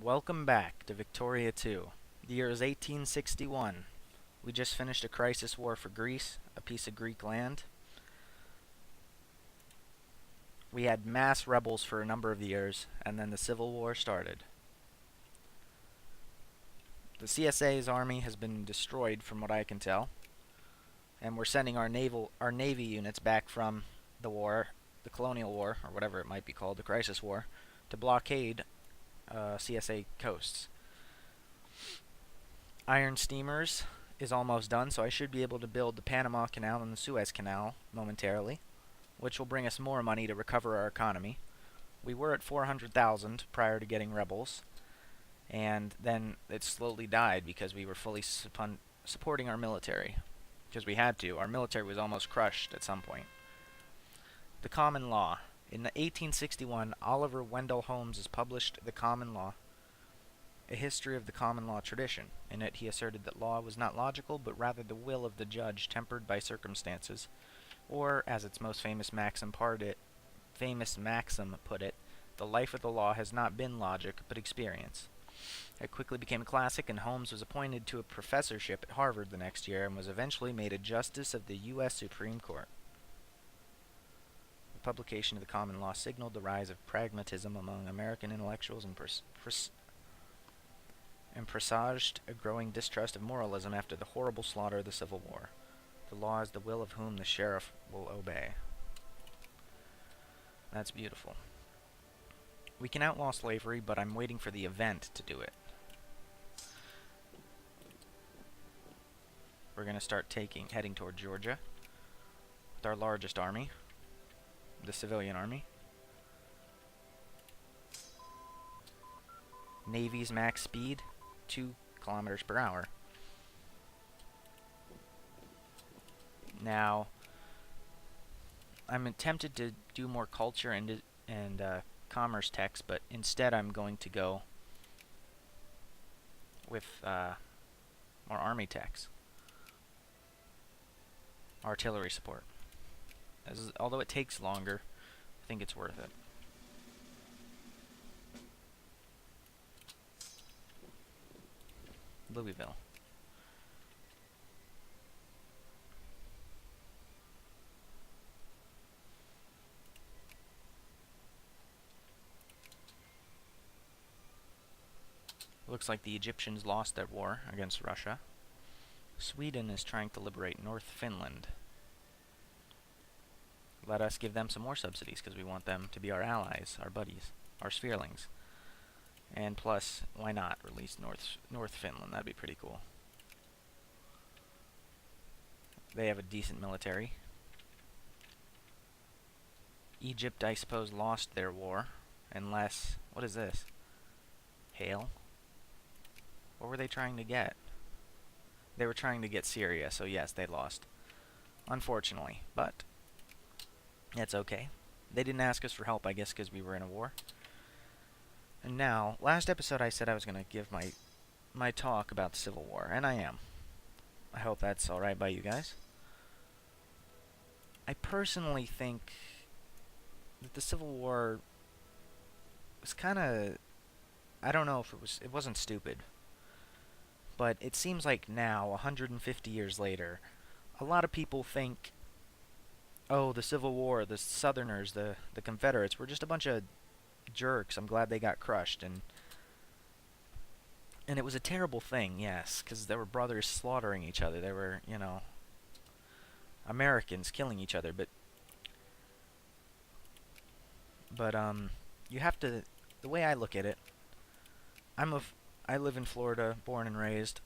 Welcome back to Victoria II. The year is 1861. We just finished a crisis war for Greece, a piece of Greek land. We had mass rebels for a number of years, and then the Civil War started. The CSA's army has been destroyed from what I can tell, and we're sending our navy units back from the war, the colonial war, or whatever it might be called, the crisis war, to blockade CSA coasts. Iron steamers is almost done, so I should be able to build the Panama Canal and the Suez Canal momentarily, which will bring us more money to recover our economy. We were at 400,000 prior to getting rebels, and then it slowly died because we were fully supporting our military, because we had to. Our military was almost crushed at some point. The Common Law. In 1861, Oliver Wendell Holmes has published The Common Law, a history of the common law tradition. In it, he asserted that law was not logical, but rather the will of the judge tempered by circumstances, or, as its most famous maxim put it, the life of the law has not been logic, but experience. It quickly became a classic, and Holmes was appointed to a professorship at Harvard the next year and was eventually made a justice of the U.S. Supreme Court. The publication of the common law signaled the rise of pragmatism among American intellectuals and presaged a growing distrust of moralism after the horrible slaughter of the Civil War. The law is the will of whom the sheriff will obey. That's beautiful. We can outlaw slavery, but I'm waiting for the event to do it. We're going to start heading toward Georgia with our largest army, the civilian army. Navy's max speed, 2 kilometers per hour. Now, I'm tempted to do more culture and commerce text, but instead I'm going to go with more army text. Artillery support. Although it takes longer, I think it's worth it. Louisville. Looks like the Egyptians lost their war against Russia. Sweden is trying to liberate North Finland. Let us give them some more subsidies because we want them to be our allies, our buddies, our spherelings. And plus, why not release North Finland? That'd be pretty cool. They have a decent military. Egypt, I suppose, lost their war. Unless... what is this? Hail? What were they trying to get? They were trying to get Syria, so yes, they lost. Unfortunately. But it's okay. They didn't ask us for help, I guess, because we were in a war. And now, last episode I said I was going to give my talk about the Civil War, and I am. I hope that's alright by you guys. I personally think that the Civil War was kind of... I don't know if it wasn't stupid. But it seems like now, 150 years later, a lot of people think, oh, the Civil War, the Southerners, the Confederates, were just a bunch of jerks. I'm glad they got crushed. And it was a terrible thing, yes, because there were brothers slaughtering each other. There were, you know, Americans killing each other. But you have to... the way I look at it, I live in Florida, born and raised,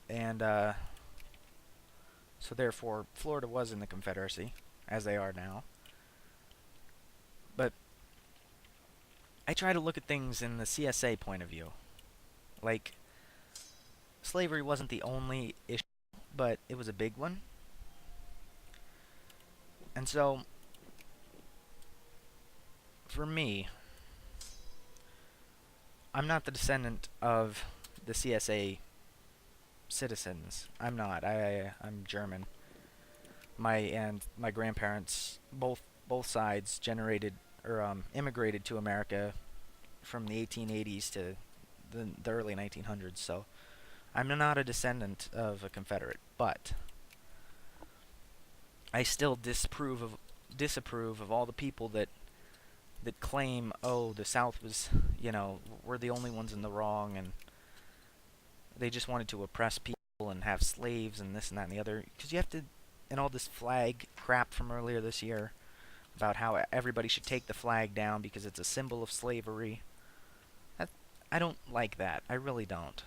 and so therefore Florida was in the Confederacy, as they are now. But I try to look at things in the CSA point of view. Like, slavery wasn't the only issue, but it was a big one. And so, for me, I'm not the descendant of the CSA citizens. I'm not. I'm German. My grandparents, both sides, immigrated to America from the 1880s to the early 1900s. So I'm not a descendant of a Confederate, but I still disapprove of all the people that claim, oh, the South was, we're the only ones in the wrong, and they just wanted to oppress people and have slaves and this and that and the other. Because you have to, and all this flag crap from earlier this year about how everybody should take the flag down because it's a symbol of slavery. I don't like that. I really don't.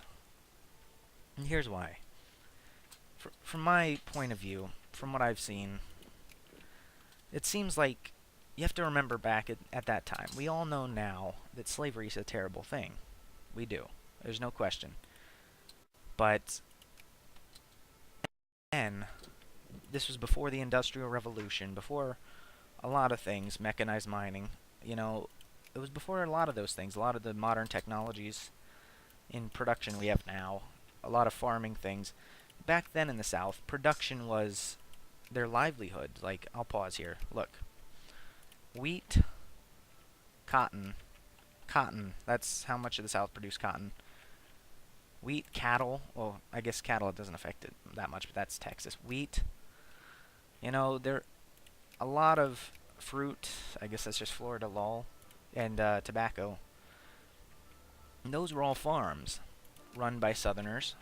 And here's why. From my point of view, from what I've seen, it seems like you have to remember back at that time. We all know now that slavery is a terrible thing. We do. There's no question. But then, this was before the Industrial Revolution, before a lot of things, mechanized mining, it was before a lot of those things, a lot of the modern technologies in production we have now, a lot of farming things. Back then in the South, production was their livelihood. Like, I'll pause here. Look. Wheat, cotton, that's how much of the South produced cotton. Wheat, cattle, well, I guess cattle, it doesn't affect it that much, but that's Texas. Wheat, there a lot of fruit, I guess that's just Florida, lol, and tobacco. And those were all farms run by Southerners,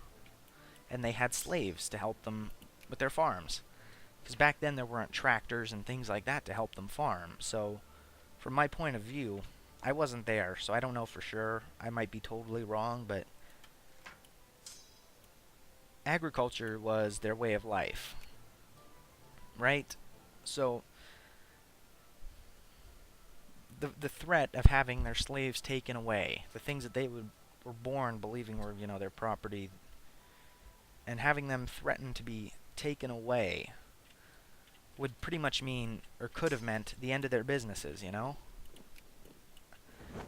and they had slaves to help them with their farms. Because back then there weren't tractors and things like that to help them farm. So, from my point of view, I wasn't there, so I don't know for sure. I might be totally wrong, but agriculture was their way of life. Right? So, the threat of having their slaves taken away, the things that they were born believing were, their property, and having them threatened to be taken away would pretty much mean, or could have meant, the end of their businesses,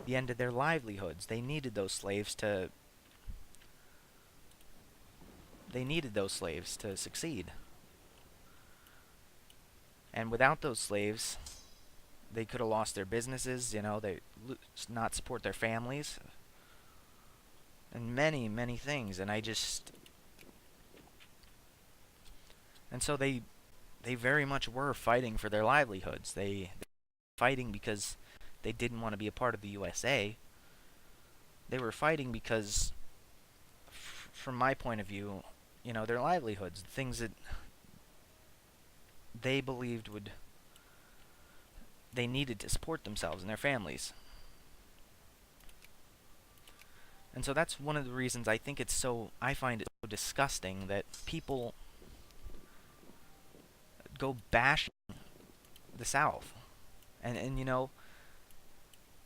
the end of their livelihoods. They needed those slaves to succeed. And without those slaves, they could have lost their businesses, they not support their families, and many, many things. And so they very much were fighting for their livelihoods. They were fighting because they didn't want to be a part of the USA. They were fighting because, from my point of view, their livelihoods, the things that they believed they needed to support themselves and their families. And so that's one of the reasons I find it so disgusting that people go bashing the South and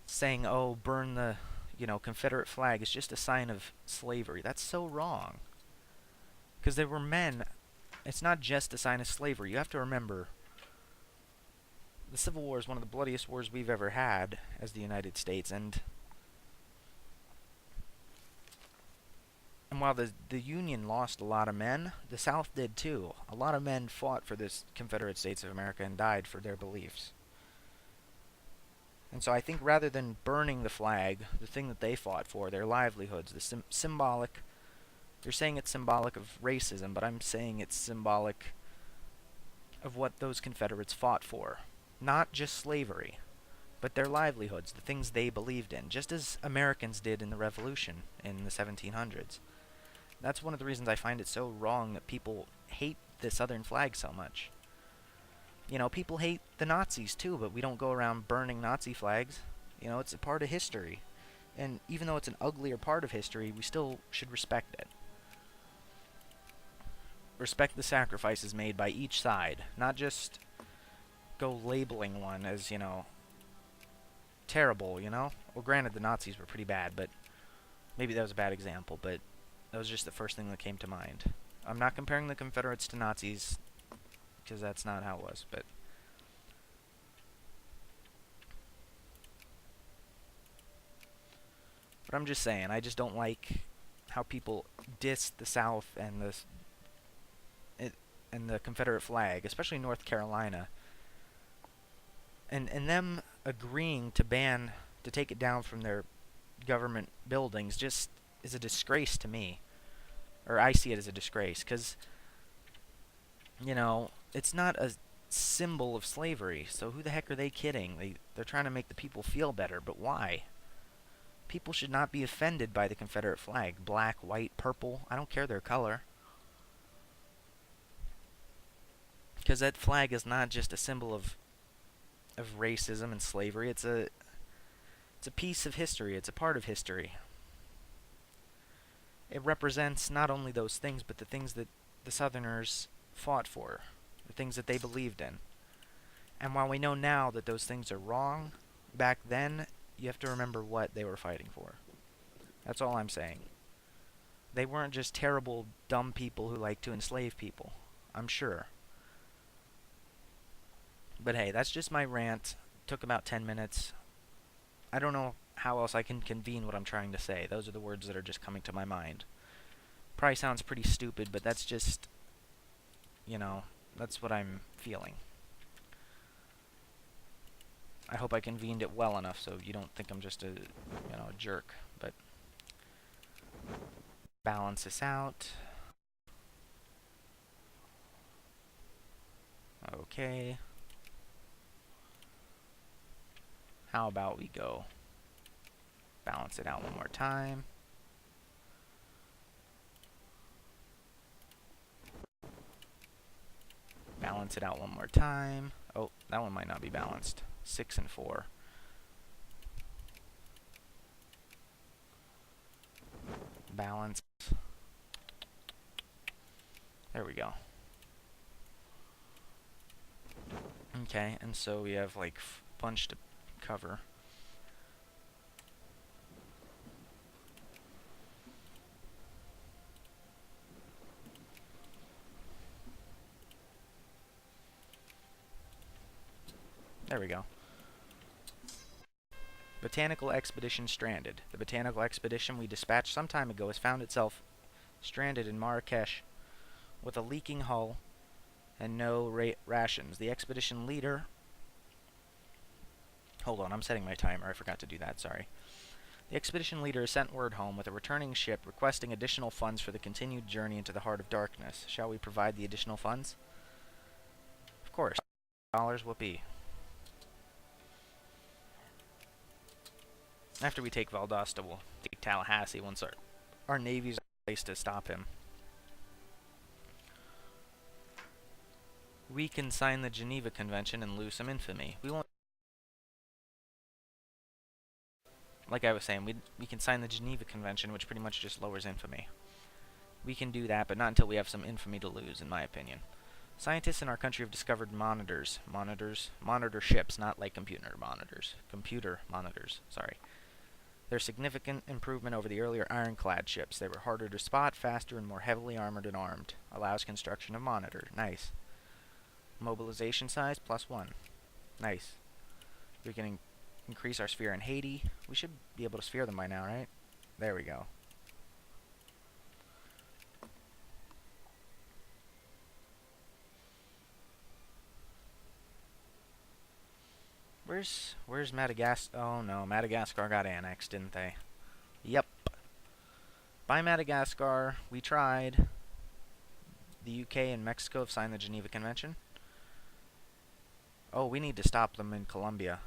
saying, oh, burn the Confederate flag is just a sign of slavery. That's so wrong, because there were men. It's not just a sign of slavery. You have to remember, the Civil War is one of the bloodiest wars we've ever had as the United States, and while the Union lost a lot of men, the South did too. A lot of men fought for this Confederate States of America and died for their beliefs. And so I think rather than burning the flag, the thing that they fought for, their livelihoods, the symbolic, you're saying it's symbolic of racism, but I'm saying it's symbolic of what those Confederates fought for. Not just slavery, but their livelihoods, the things they believed in, just as Americans did in the Revolution in the 1700s. That's one of the reasons I find it so wrong that people hate the Southern flag so much. People hate the Nazis too, but we don't go around burning Nazi flags. It's a part of history. And even though it's an uglier part of history, we still should respect it. Respect the sacrifices made by each side, not just go labeling one as, terrible, Well, granted, the Nazis were pretty bad, but maybe that was a bad example, but that was just the first thing that came to mind. I'm not comparing the Confederates to Nazis, because that's not how it was, but I'm just saying, I just don't like how people diss the South and the Confederate flag, especially North Carolina, and them agreeing to take it down from their government buildings just is a disgrace to me. Or I see it as a disgrace, because, you know, it's not a symbol of slavery, so who the heck are they kidding? They're trying to make the people feel better, but why? People should not be offended by the Confederate flag. Black, white, purple, I don't care their color. Because that flag is not just a symbol of racism and slavery. It's a piece of history. It's a part of history. It represents not only those things, but the things that the Southerners fought for, the things that they believed in. And while we know now that those things are wrong, back then, you have to remember what they were fighting for. That's all I'm saying. They weren't just terrible, dumb people who like to enslave people. I'm sure. But hey, that's just my rant. Took about 10 minutes. I don't know how else I can convene what I'm trying to say. Those are the words that are just coming to my mind. Probably sounds pretty stupid, but that's just, you know, that's what I'm feeling. I hope I convened it well enough so you don't think I'm just a, you know, a jerk. But balance this out. Okay. How about we go balance it out one more time. Balance it out one more time. Oh, that one might not be balanced. 6 and 4. Balance. There we go. Okay, and so we have like a bunch to cover. There we go. Botanical expedition stranded. The botanical expedition we dispatched some time ago has found itself stranded in Marrakesh with a leaking hull and no rations. The expedition leader... Hold on, I'm setting my timer. I forgot to do that, sorry. The expedition leader has sent word home with a returning ship requesting additional funds for the continued journey into the heart of darkness. Shall we provide the additional funds? Of course. $, whoopee. After we take Valdosta, we'll take Tallahassee once our Navy's in place to stop him. We can sign the Geneva Convention and lose some infamy. We won't... Like I was saying, we can sign the Geneva Convention, which pretty much just lowers infamy. We can do that, but not until we have some infamy to lose, in my opinion. Scientists in our country have discovered monitor ships, not like computer monitors, sorry. They're a significant improvement over the earlier ironclad ships. They were harder to spot, faster, and more heavily armored and armed. Allows construction of monitor. Nice. Mobilization size, +1. Nice. We can increase our sphere in Haiti. We should be able to sphere them by now, right? There we go. Where's Madagascar? Oh no, Madagascar got annexed, didn't they? Yep. By Madagascar, we tried. The UK and Mexico have signed the Geneva Convention. Oh, we need to stop them in Colombia.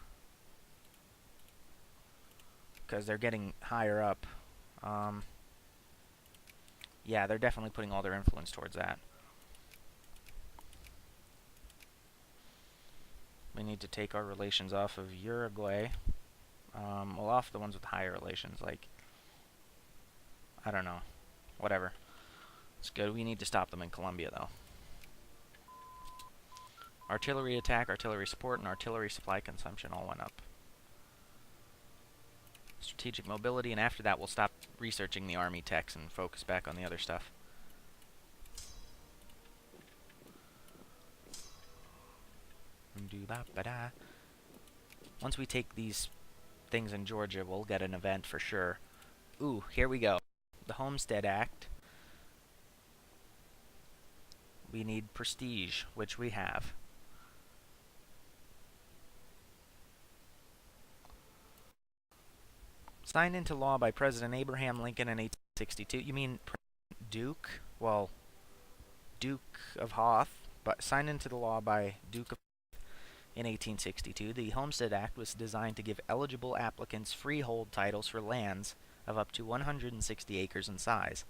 Because they're getting higher up. Yeah, they're definitely putting all their influence towards that. We need to take our relations off of Uruguay. Well, off the ones with higher relations, like... I don't know. Whatever. It's good. We need to stop them in Colombia, though. Artillery attack, artillery support, and artillery supply consumption all went up. Strategic mobility, and after that we'll stop researching the army techs and focus back on the other stuff. Once we take these things in Georgia, we'll get an event for sure. Ooh, here we go. The Homestead Act. We need prestige, which we have. Signed into law by President Abraham Lincoln in 1862. You mean Duke? Well, Duke of Hoth, but signed into the law by Duke of in 1862. The Homestead Act was designed to give eligible applicants freehold titles for lands of up to 160 acres in size.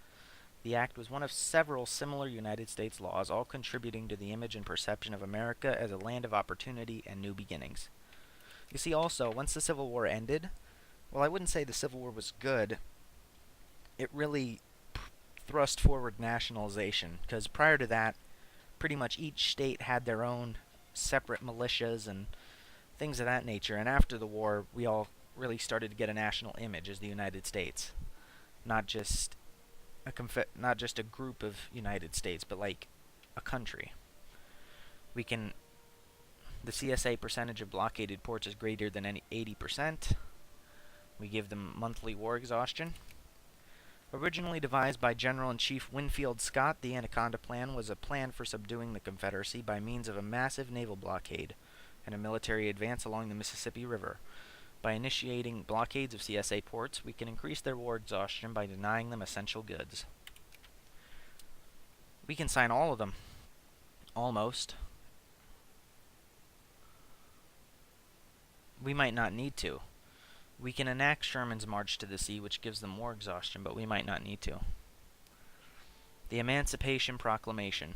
The act was one of several similar United States laws, all contributing to the image and perception of America as a land of opportunity and new beginnings. You see, also, once the Civil War ended, well, I wouldn't say the Civil War was good. It really thrust forward nationalization, because prior to that, pretty much each state had their own separate militias and things of that nature, and after the war, we all really started to get a national image as the United States. Not just a group of United States, but like a country. The CSA percentage of blockaded ports is greater than 80%. We give them monthly war exhaustion. Originally devised by General-in-Chief Winfield Scott, the Anaconda Plan was a plan for subduing the Confederacy by means of a massive naval blockade and a military advance along the Mississippi River. By initiating blockades of CSA ports, we can increase their war exhaustion by denying them essential goods. We can sign all of them. Almost. We might not need to. We can enact Sherman's March to the Sea, which gives them war exhaustion, but we might not need to. The Emancipation Proclamation.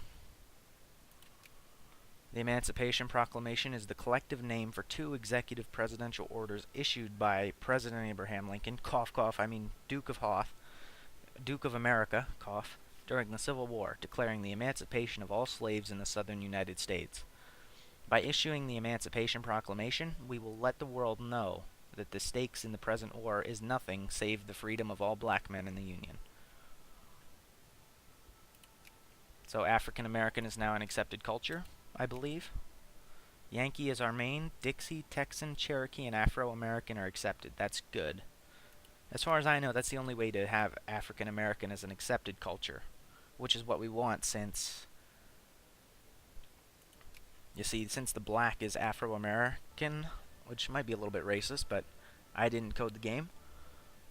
The Emancipation Proclamation is the collective name for two executive presidential orders issued by President Abraham Lincoln, Duke of Hoth, Duke of America, during the Civil War, declaring the emancipation of all slaves in the southern United States. By issuing the Emancipation Proclamation, we will let the world know that the stakes in the present war is nothing save the freedom of all black men in the Union. So African American is now an accepted culture, I believe. Yankee is our main. Dixie, Texan, Cherokee, and Afro-American are accepted. That's good. As far as I know, that's the only way to have African American as an accepted culture, which is what we want since, you see, since the black is Afro-American, which might be a little bit racist, but I didn't code the game.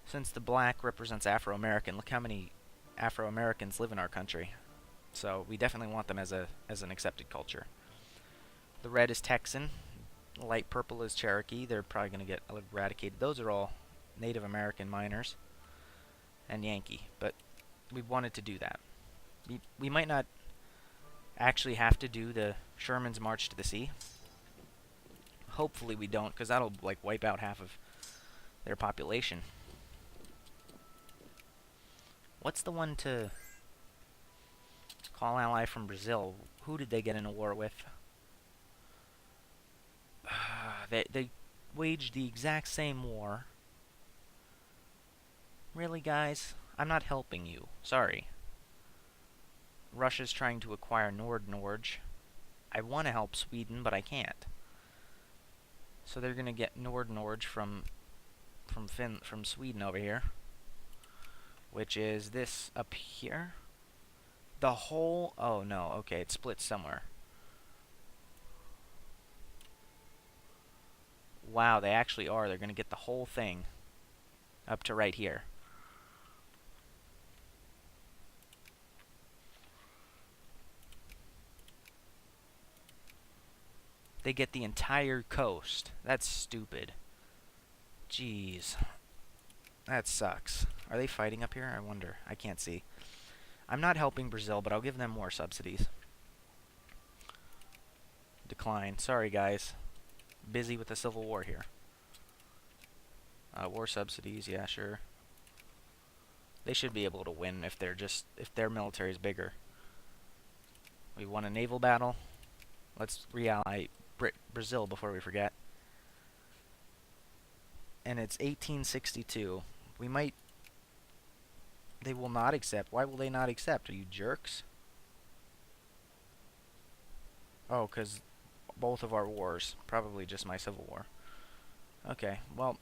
Since the black represents Afro-American, look how many Afro-Americans live in our country. So we definitely want them as an accepted culture. The red is Texan. The light purple is Cherokee. They're probably going to get eradicated. Those are all Native American miners. And Yankee. But we wanted to do that. We might not actually have to do the Sherman's March to the Sea. Hopefully we don't, because that'll like wipe out half of their population. What's the one to call ally from Brazil? Who did they get in a war with? They waged the exact same war. Really, guys? I'm not helping you. Sorry. Russia's trying to acquire Nord-Norge. I want to help Sweden, but I can't. So they're gonna get Nord-Norge from Sweden over here, which is this up here. The whole. Oh no. Okay, it's split somewhere. Wow, they actually are. They're gonna get the whole thing up to right here. They get the entire coast. That's stupid. Jeez. That sucks. Are they fighting up here? I wonder. I can't see. I'm not helping Brazil, but I'll give them more subsidies. Decline. Sorry, guys. Busy with the Civil War here. War subsidies, yeah, sure. They should be able to win if their military is bigger. We won a naval battle. Let's re-ally Brazil before we forget. And it's 1862. They will not accept. Why will they not accept? Are you jerks? Oh, because both of our wars. Probably just my Civil War. Okay, well.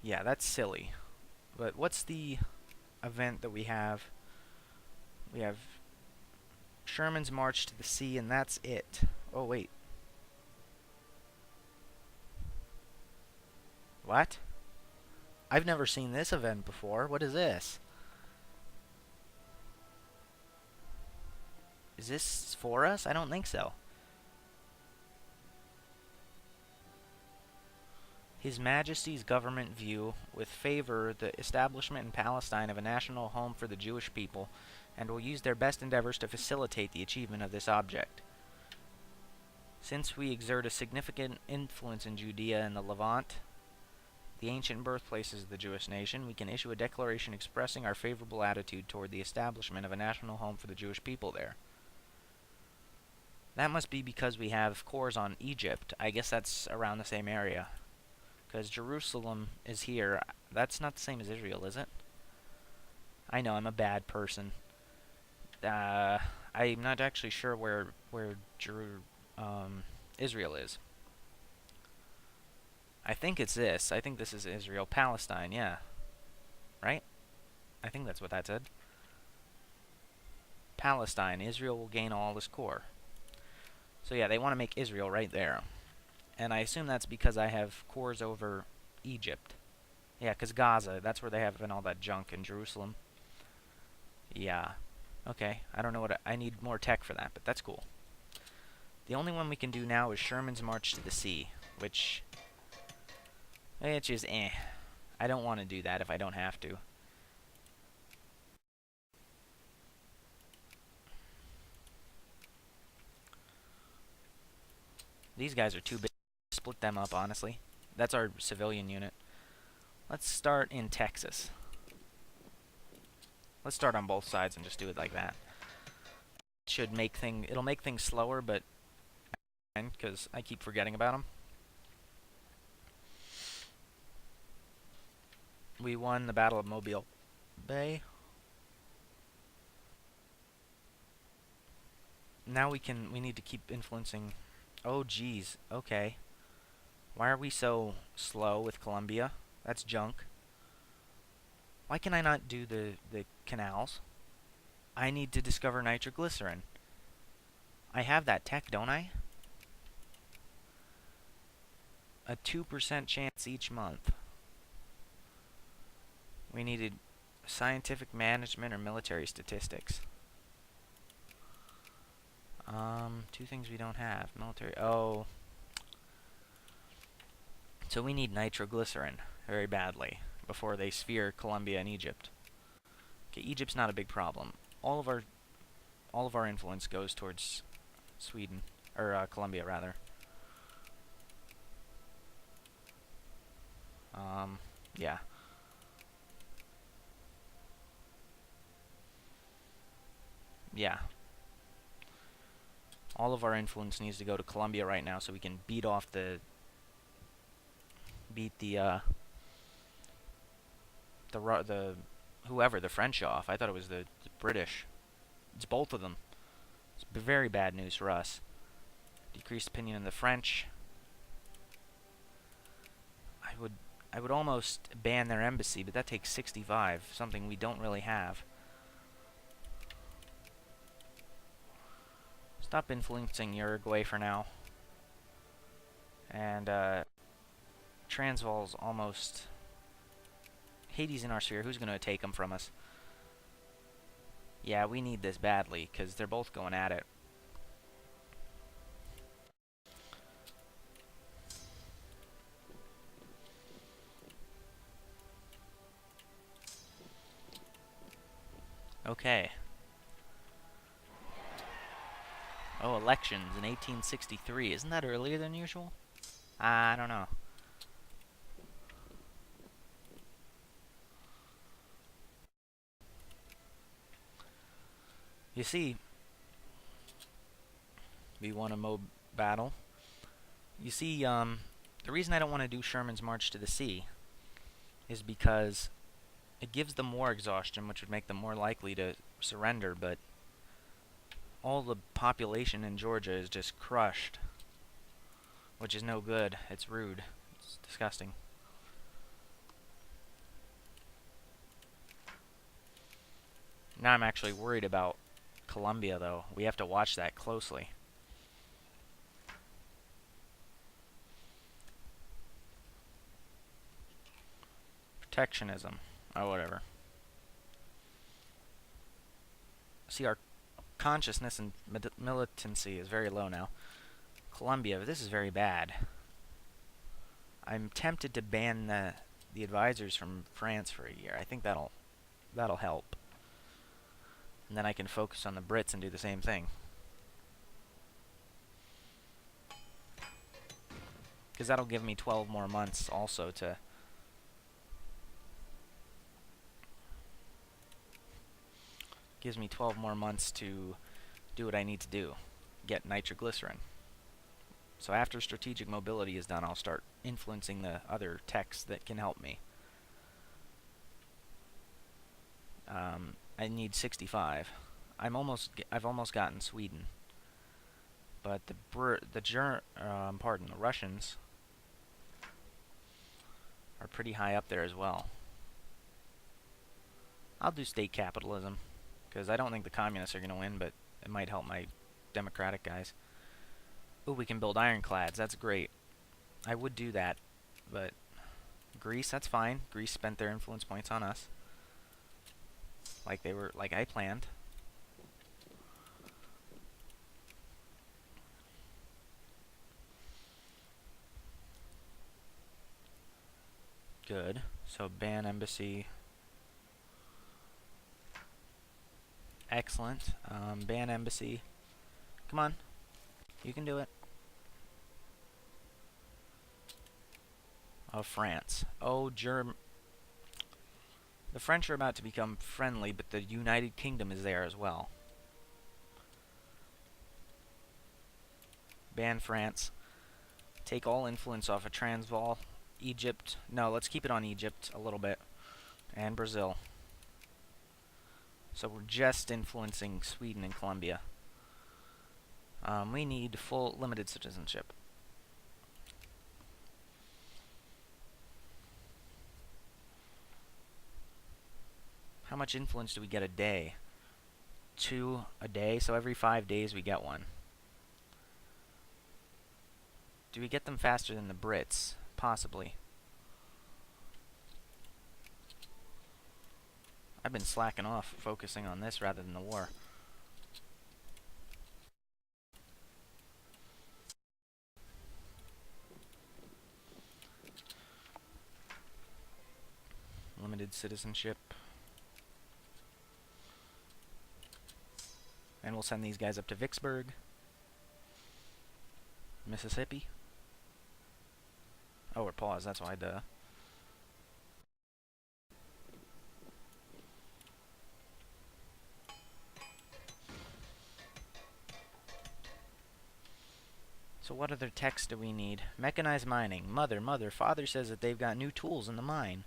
Yeah, that's silly. But what's the event that we have? We have Sherman's March to the Sea, and that's it. Oh, wait. What? I've never seen this event before. What is this? Is this for us? I don't think so. His Majesty's government view with favor the establishment in Palestine of a national home for the Jewish people, and will use their best endeavors to facilitate the achievement of this object. Since we exert a significant influence in Judea and the Levant, the ancient birthplaces of the Jewish nation, we can issue a declaration expressing our favorable attitude toward the establishment of a national home for the Jewish people there. That must be because we have cores on Egypt. I guess that's around the same area. Because Jerusalem is here. That's not the same as Israel, is it? I know, I'm a bad person. I'm not actually sure where Israel is. I think it's this. I think this is Israel. Palestine, yeah. Right? I think that's what that said. Palestine. Israel will gain all this core. So yeah, they want to make Israel right there. And I assume that's because I have cores over Egypt. Yeah, because Gaza, that's where they have all that junk in Jerusalem. Yeah. Okay, I don't know what I need more tech for that, but that's cool. The only one we can do now is Sherman's March to the Sea, which is I don't want to do that if I don't have to. These guys are too big. Split them up, honestly. That's our civilian unit. Let's start in Texas. Let's start on both sides and just do it like that. It'll make things slower, but because I keep forgetting about them. We won the Battle of Mobile Bay. Now we need to keep influencing. Oh geez, okay. Why are we so slow with Colombia? That's junk. Why can I not do the canals? I need to discover nitroglycerin. I have that tech, don't I? A 2% chance each month. We needed scientific management or military statistics. Two things we don't have. Military. Oh. So we need nitroglycerin very badly before they sphere Colombia and Egypt. Okay, Egypt's not a big problem. All of our influence goes towards Sweden or Colombia rather. Yeah. Yeah. All of our influence needs to go to Colombia right now so we can beat whoever, the French off. I thought it was the British. It's both of them. It's very bad news for us. Decreased opinion in the French. I would almost ban their embassy, but that takes 65, something we don't really have. Stop influencing Uruguay for now. And Transvaal's almost. Haiti's in our sphere. Who's going to take them from us? Yeah, we need this badly, because they're both going at it. Okay. Oh, elections in 1863. Isn't that earlier than usual? I don't know. You see, we won a Mob battle. You see, the reason I don't want to do Sherman's March to the Sea is because it gives them war exhaustion, which would make them more likely to surrender, but all the population in Georgia is just crushed, which is no good. It's rude. It's disgusting. Now I'm actually worried about Colombia, though. We have to watch that closely. Protectionism. Oh, whatever. See, our consciousness and militancy is very low now. Colombia, this is very bad. I'm tempted to ban the advisors from France for a year. I think that'll help. And then I can focus on the Brits and do the same thing. Because that'll give me 12 more months also to... Gives me 12 more months to do what I need to do. Get nitroglycerin. So after strategic mobility is done, I'll start influencing the other techs that can help me. I need 65. I've almost gotten Sweden. But the Russians are pretty high up there as well. I'll do state capitalism, because I don't think the communists are going to win, but it might help my democratic guys. Ooh, we can build ironclads. That's great. I would do that, but Greece, that's fine. Greece spent their influence points on us. Like I planned. Good. So ban embassy. Excellent. Ban embassy. Come on. You can do it. Of France. Oh, the French are about to become friendly, but the United Kingdom is there as well. Ban France. Take all influence off of Transvaal. Egypt. No, let's keep it on Egypt a little bit. And Brazil. So we're just influencing Sweden and Colombia. We need full limited citizenship. How much influence do we get a day? 2 a day, so every 5 days we get one. Do we get them faster than the Brits? Possibly. I've been slacking off, focusing on this rather than the war. Limited citizenship. And we'll send these guys up to Vicksburg, Mississippi. Oh, we're paused, that's why, duh. So what other techs do we need? Mechanized mining. Mother, father says that they've got new tools in the mine.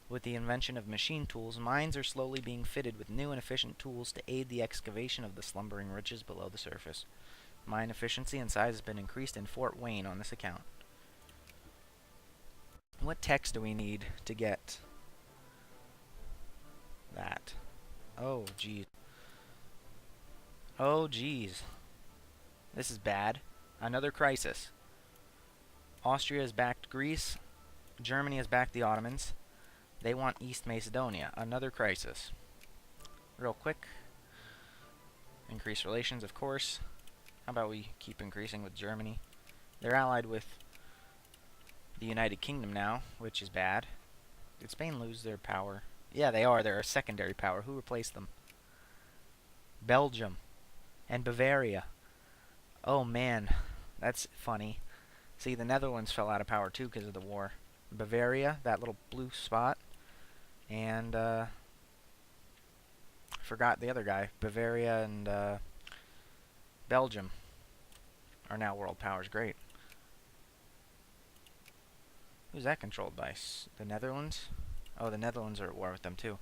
With the invention of machine tools, mines are slowly being fitted with new and efficient tools to aid the excavation of the slumbering riches below the surface. Mine efficiency and size has been increased in Fort Wayne on this account. What techs do we need to get that? Oh, geez. Oh, geez. This is bad. Another crisis. Austria has backed Greece. Germany has backed the Ottomans. They want East Macedonia. Another crisis. Real quick. Increase relations, of course. How about we keep increasing with Germany? They're allied with the United Kingdom now, which is bad. Did Spain lose their power? Yeah, they are. They're a secondary power. Who replaced them? Belgium. And Bavaria. Oh, man. That's funny. See, the Netherlands fell out of power, too, because of the war. Bavaria, that little blue spot. And, I forgot the other guy. Bavaria and, Belgium are now world powers. Great. Who's that controlled by? The Netherlands? Oh, the Netherlands are at war with them, too.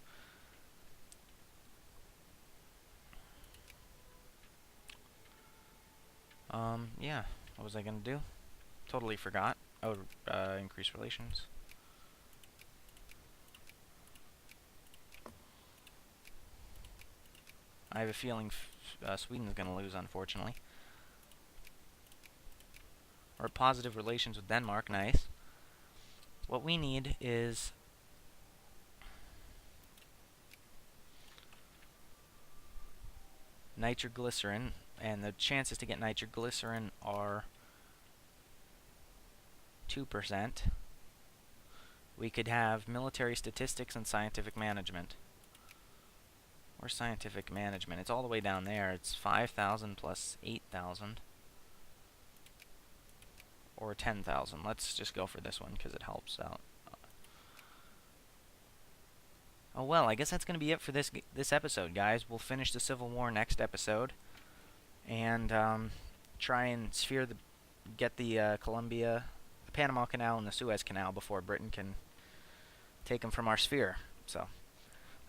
Yeah. What was I gonna do? Totally forgot. Oh, increase relations. I have a feeling Sweden's gonna lose, unfortunately. Or positive relations with Denmark, nice. What we need is nitroglycerin, and the chances to get nitroglycerin are 2%. We could have military statistics and scientific management. Or scientific management. It's all the way down there. It's 5,000 plus 8,000. Or 10,000. Let's just go for this one because it helps out. Oh well, I guess that's going to be it for this episode, guys. We'll finish the Civil War next episode. And try and get the Columbia, the Panama Canal, and the Suez Canal before Britain can take them from our sphere. So,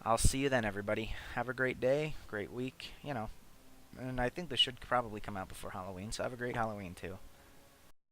I'll see you then, everybody. Have a great day, great week, you know. And I think this should probably come out before Halloween, so have a great Halloween, too.